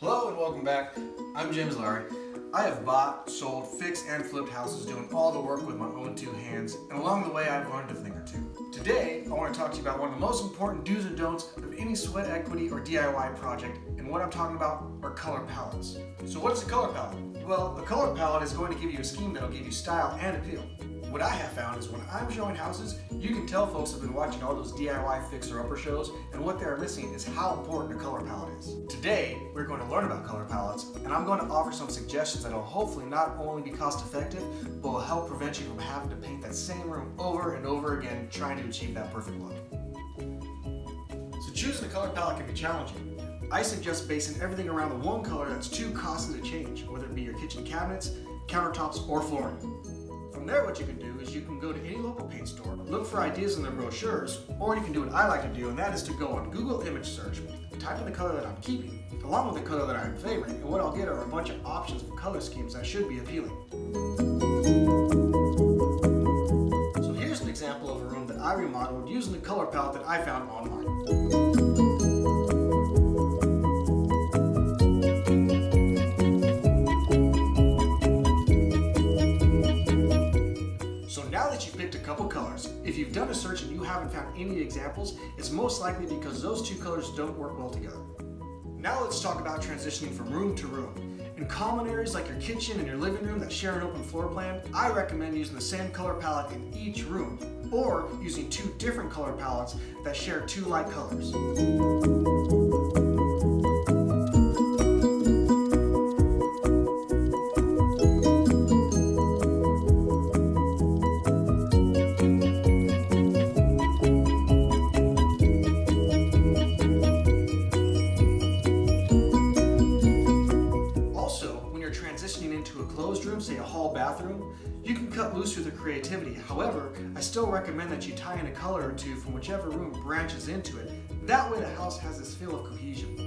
Hello and welcome back. I'm James Larry. I have bought, sold, fixed, and flipped houses doing all the work with my own two hands, and along the way I've learned a thing or two. Today, I want to talk to you about one of the most important do's and don'ts of any sweat equity or DIY project, and what I'm talking about are color palettes. So what is a color palette? Well, a color palette is going to give you a scheme that'll give you style and appeal. What I have found is when I'm showing houses, you can tell folks have been watching all those DIY fixer-upper shows, and what they're missing is how important a color palette is. Today, we're going to learn about color palettes, and I'm going to offer some suggestions that will hopefully not only be cost-effective, but will help prevent you from having to paint that same room over and over again trying to achieve that perfect look. So choosing a color palette can be challenging. I suggest basing everything around the one color that's too costly to change, whether it be your kitchen cabinets, countertops, or flooring. From there, what you can do is you can go to any local paint store, look for ideas in their brochures, or you can do what I like to do, and that is to go on Google image search, type in the color that I'm keeping, along with the color that I'm favoring, and what I'll get are a bunch of options for color schemes that should be appealing. So here's an example of a room that I remodeled using the color palette that I found online. Picked a couple colors. If you've done a search and you haven't found any examples, it's most likely because those two colors don't work well together. Now let's talk about transitioning from room to room. In common areas like your kitchen and your living room that share an open floor plan, I recommend using the same color palette in each room, or using two different color palettes that share two light colors. Transitioning into a closed room, say a hall bathroom, you can cut loose with your creativity. However, I still recommend that you tie in a color or two from whichever room branches into it. That way the house has this feel of cohesion.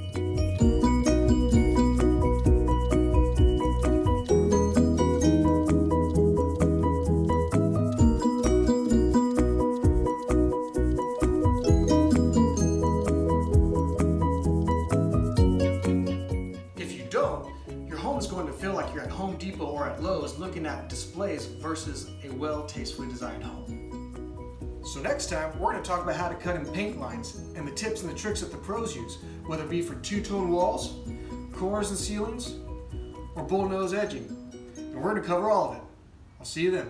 Is going to feel like you're at Home Depot or at Lowe's looking at displays versus a well-tastefully designed home. So next time, we're going to talk about how to cut in paint lines and the tips and the tricks that the pros use, whether it be for two-tone walls, corners and ceilings, or bullnose edging. And we're going to cover all of it. I'll see you then.